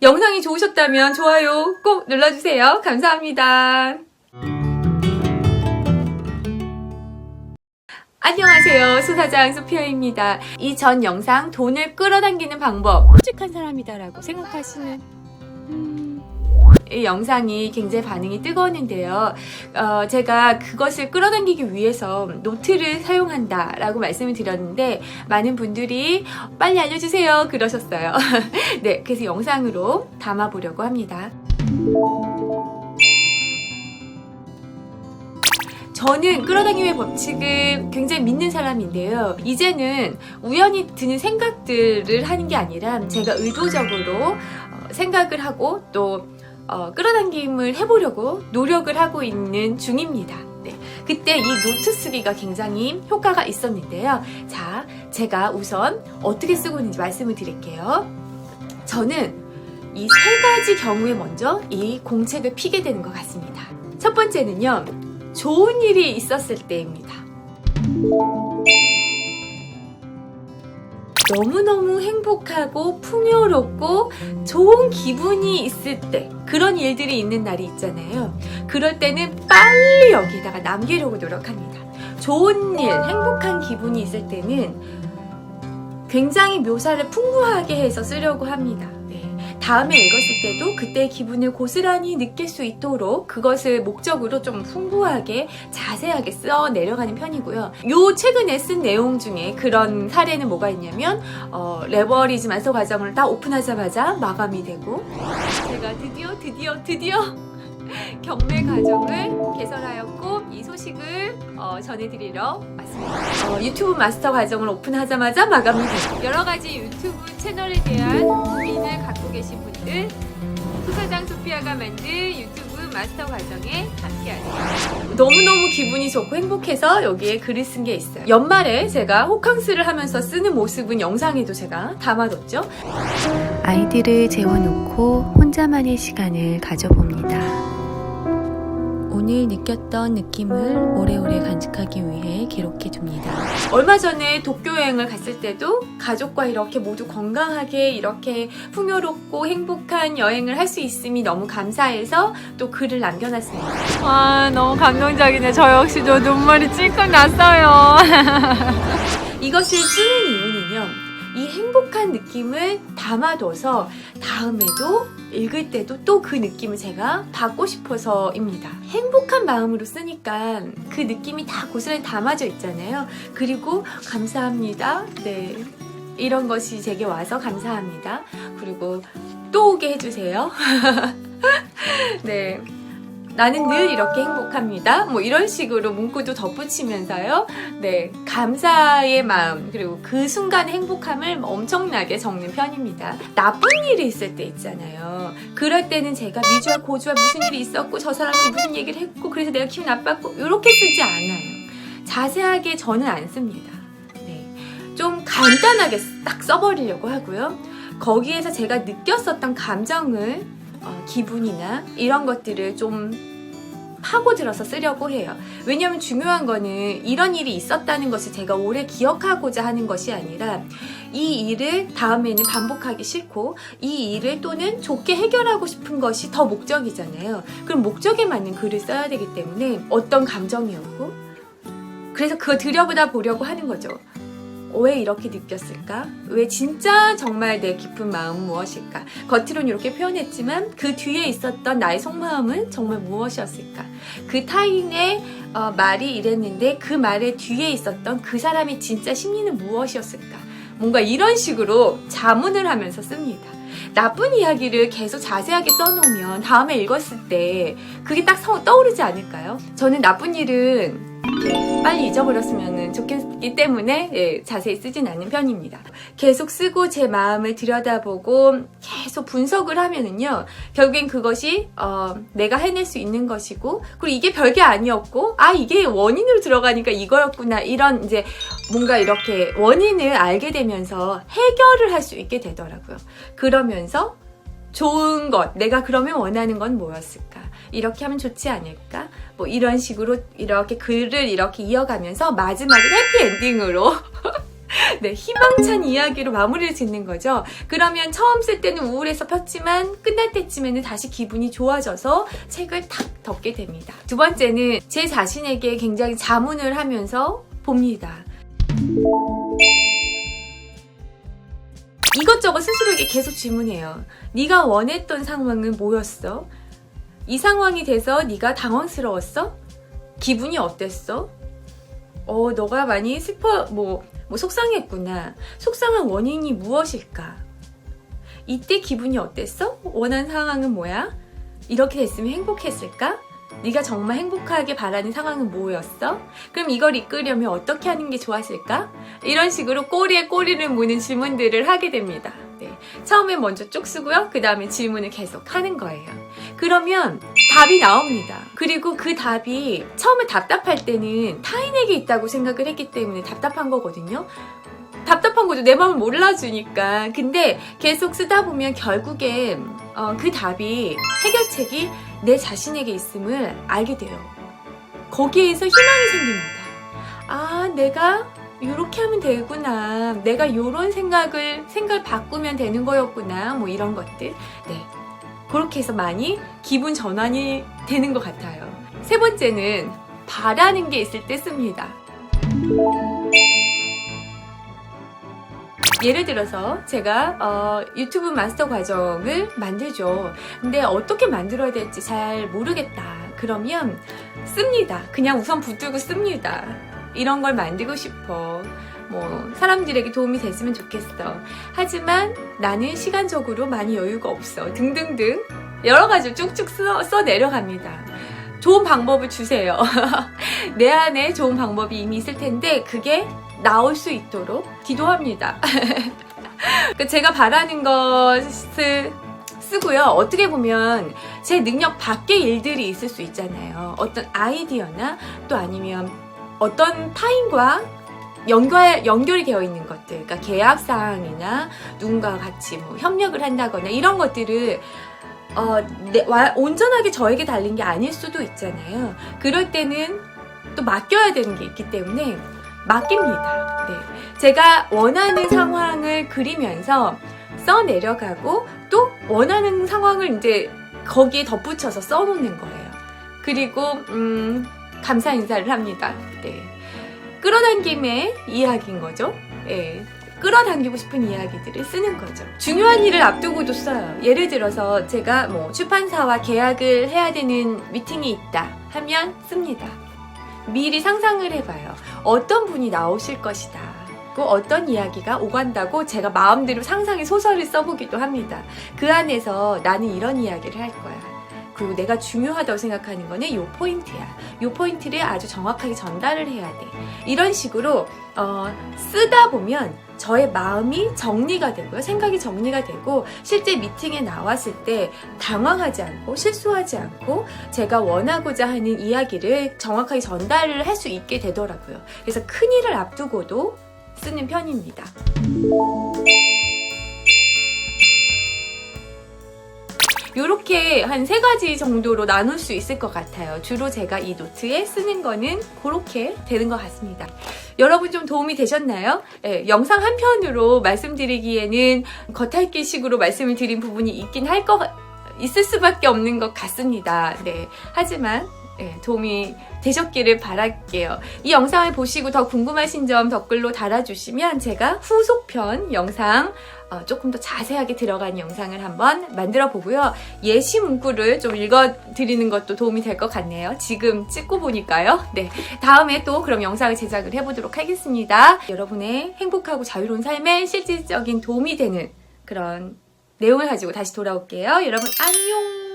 영상이 좋으셨다면 좋아요 꼭 눌러주세요. 감사합니다. 안녕하세요. 소사장 소피아입니다. 이 전 영상 돈을 끌어당기는 방법 솔직한 사람이다라고 생각하시는 이 영상이 굉장히 반응이 뜨거웠는데요. 제가 그것을 끌어당기기 위해서 노트를 사용한다 라고 말씀을 드렸는데 많은 분들이 빨리 알려주세요 그러셨어요. 네, 그래서 영상으로 담아보려고 합니다. 저는 끌어당김의 법칙을 굉장히 믿는 사람인데요. 이제는 우연히 드는 생각들을 하는 게 아니라 제가 의도적으로 생각을 하고 또 끌어당김을 해보려고 노력을 하고 있는 중입니다. 네, 그때 이 노트 쓰기가 굉장히 효과가 있었는데요. 자, 제가 우선 어떻게 쓰고 있는지 말씀을 드릴게요. 저는 이 세 가지 경우에 먼저 이 공책을 피게 되는 것 같습니다. 첫 번째는요, 좋은 일이 있었을 때입니다. 너무너무 행복하고 풍요롭고 좋은 기분이 있을 때, 그런 일들이 있는 날이 있잖아요. 그럴 때는 빨리 여기다가 남기려고 노력합니다. 좋은 일, 행복한 기분이 있을 때는 굉장히 묘사를 풍부하게 해서 쓰려고 합니다. 다음에 읽었을 때도 그때의 기분을 고스란히 느낄 수 있도록 그것을 목적으로 좀 풍부하게 자세하게 써 내려가는 편이고요. 요 최근에 쓴 내용 중에 그런 사례는 뭐가 있냐면 레버리지 마스터 과정을 딱 오픈하자마자 마감이 되고, 제가 드디어 경매 과정을 개설하였고 이 소식을 전해드리러 왔습니다. 유튜브 마스터 과정을 오픈하자마자 마감이 되고, 여러가지 유튜브 채널에 대한 고민을 갖고 계신 분들, 소사장 소피아가 만든 유튜브 마스터 과정에 함께하세요. 너무너무 기분이 좋고 행복해서 여기에 글을 쓴 게 있어요. 연말에 제가 호캉스를 하면서 쓰는 모습은 영상에도 제가 담아뒀죠. 아이들을 재워놓고 혼자만의 시간을 가져봅니다. 오늘 느꼈던 느낌을 오래오래 간직하기 위해 기록해둡니다. 얼마 전에 도쿄 여행을 갔을 때도 가족과 이렇게 모두 건강하게 이렇게 풍요롭고 행복한 여행을 할 수 있음이 너무 감사해서 또 글을 남겨놨습니다. 와, 너무 감동적이네. 저 역시도 눈물이 찔끔 났어요. 이것을 쓰는 이유는요, 이 행복한 느낌을 담아둬서 다음에도 읽을 때도 또 그 느낌을 제가 받고 싶어서입니다. 행복한 마음으로 쓰니까 그 느낌이 다 고스란히 담아져 있잖아요. 그리고 감사합니다. 네, 이런 것이 제게 와서 감사합니다. 그리고 또 오게 해주세요. 네, 나는 늘 이렇게 행복합니다. 뭐 이런 식으로 문구도 덧붙이면서요. 네, 감사의 마음 그리고 그 순간의 행복함을 엄청나게 적는 편입니다. 나쁜 일이 있을 때 있잖아요. 그럴 때는 제가 미주알 고주알 무슨 일이 있었고 저 사람이 무슨 얘기를 했고 그래서 내가 기분 나빴고 이렇게 쓰지 않아요. 자세하게 저는 안 씁니다. 네, 좀 간단하게 딱 써버리려고 하고요. 거기에서 제가 느꼈었던 감정을 기분이나 이런 것들을 좀 파고들어서 쓰려고 해요. 왜냐하면 중요한 거는 이런 일이 있었다는 것을 제가 오래 기억하고자 하는 것이 아니라 이 일을 다음에는 반복하기 싫고 이 일을 또는 좋게 해결하고 싶은 것이 더 목적이잖아요. 그럼 목적에 맞는 글을 써야 되기 때문에 어떤 감정이었고 그래서 그거 들여다 보려고 하는 거죠. 왜 이렇게 느꼈을까? 왜 진짜 정말 내 깊은 마음은 무엇일까? 겉으로는 이렇게 표현했지만 그 뒤에 있었던 나의 속마음은 정말 무엇이었을까? 그 타인의 말이 이랬는데 그 말의 뒤에 있었던 그 사람의 진짜 심리는 무엇이었을까? 뭔가 이런 식으로 자문을 하면서 씁니다. 나쁜 이야기를 계속 자세하게 써놓으면 다음에 읽었을 때 그게 딱 떠오르지 않을까요? 저는 나쁜 일은 빨리 잊어버렸으면 좋겠기 때문에 자세히 쓰진 않는 편입니다. 계속 쓰고 제 마음을 들여다보고 계속 분석을 하면은요, 결국엔 그것이 내가 해낼 수 있는 것이고, 그리고 이게 별게 아니었고, 이게 원인으로 들어가니까 이거였구나, 이런 이제 뭔가 이렇게 원인을 알게 되면서 해결을 할 수 있게 되더라고요. 그러면서 좋은 것, 내가 그러면 원하는 건 뭐였을까? 이렇게 하면 좋지 않을까? 뭐 이런 식으로 이렇게 글을 이렇게 이어가면서 마지막에 해피엔딩으로 네, 희망찬 이야기로 마무리를 짓는 거죠. 그러면 처음 쓸 때는 우울해서 폈지만 끝날 때쯤에는 다시 기분이 좋아져서 책을 탁 덮게 됩니다. 두 번째는 제 자신에게 굉장히 자문을 하면서 봅니다. 이것저것 스스로에게 계속 질문해요. 네가 원했던 상황은 뭐였어? 이 상황이 돼서 네가 당황스러웠어? 기분이 어땠어? 너가 많이 속상했구나. 속상한 원인이 무엇일까? 이때 기분이 어땠어? 원하는 상황은 뭐야? 이렇게 됐으면 행복했을까? 네가 정말 행복하게 바라는 상황은 뭐였어? 그럼 이걸 이끌려면 어떻게 하는 게 좋았을까? 이런 식으로 꼬리에 꼬리를 무는 질문들을 하게 됩니다. 네. 처음에 먼저 쭉 쓰고요. 그 다음에 질문을 계속 하는 거예요. 그러면 답이 나옵니다. 그리고 그 답이 처음에 답답할 때는 타인에게 있다고 생각을 했기 때문에 답답한 거거든요. 답답한 거죠. 내 마음을 몰라주니까. 근데 계속 쓰다 보면 결국엔 그 답이, 해결책이 내 자신에게 있음을 알게 돼요. 거기에서 희망이 생깁니다. 내가 이렇게 하면 되구나. 내가 이런 생각을 바꾸면 되는 거였구나. 뭐 이런 것들. 네. 그렇게 해서 많이 기분 전환이 되는 것 같아요. 세 번째는 바라는 게 있을 때 씁니다. 예를 들어서 제가 유튜브 마스터 과정을 만들죠. 근데 어떻게 만들어야 될지 잘 모르겠다. 그러면 씁니다. 그냥 우선 붙들고 씁니다. 이런 걸 만들고 싶어. 사람들에게 도움이 됐으면 좋겠어. 하지만 나는 시간적으로 많이 여유가 없어. 등등등 여러 가지 쭉쭉 써 내려갑니다. 좋은 방법을 주세요. 내 안에 좋은 방법이 이미 있을 텐데 그게 나올 수 있도록 기도합니다. 제가 바라는 것을 쓰고요. 어떻게 보면 제 능력 밖의 일들이 있을 수 있잖아요. 어떤 아이디어나 또 아니면 어떤 타인과 연결이 되어 있는 것들, 그러니까 계약 사항이나 누군가와 같이 협력을 한다거나 이런 것들을 온전하게 저에게 달린 게 아닐 수도 있잖아요. 그럴 때는 또 맡겨야 되는 게 있기 때문에 맡깁니다. 네. 제가 원하는 상황을 그리면서 써 내려가고 또 원하는 상황을 이제 거기에 덧붙여서 써놓는 거예요. 그리고 감사 인사를 합니다. 네. 끌어당김의 이야기인 거죠. 네. 끌어당기고 싶은 이야기들을 쓰는 거죠. 중요한 일을 앞두고도 써요. 예를 들어서 제가 출판사와 계약을 해야 되는 미팅이 있다 하면 씁니다. 미리 상상을 해봐요. 어떤 분이 나오실 것이다. 어떤 이야기가 오간다고 제가 마음대로 상상의 소설을 써보기도 합니다. 그 안에서 나는 이런 이야기를 할 거야. 그리고 내가 중요하다고 생각하는 거는 요 포인트야. 요 포인트를 아주 정확하게 전달을 해야 돼. 이런 식으로 쓰다 보면 저의 마음이 정리가 되고요. 생각이 정리가 되고 실제 미팅에 나왔을 때 당황하지 않고 실수하지 않고 제가 원하고자 하는 이야기를 정확하게 전달을 할 수 있게 되더라고요. 그래서 큰일을 앞두고도 쓰는 편입니다. 이렇게 한 3가지 정도로 나눌 수 있을 것 같아요. 주로 제가 이 노트에 쓰는 거는 그렇게 되는 것 같습니다. 여러분 좀 도움이 되셨나요? 네, 영상 한 편으로 말씀드리기에는 겉핥기식으로 말씀을 드린 부분이 있을 수밖에 없는 것 같습니다. 네, 하지만 도움이 되셨기를 바랄게요. 이 영상을 보시고 더 궁금하신 점 댓글로 달아주시면 제가 후속편 영상 조금 더 자세하게 들어간 영상을 한번 만들어 보고요. 예시 문구를 좀 읽어드리는 것도 도움이 될 것 같네요. 지금 찍고 보니까요. 네, 다음에 또 그럼 영상을 제작을 해보도록 하겠습니다. 여러분의 행복하고 자유로운 삶에 실질적인 도움이 되는 그런 내용을 가지고 다시 돌아올게요. 여러분 안녕!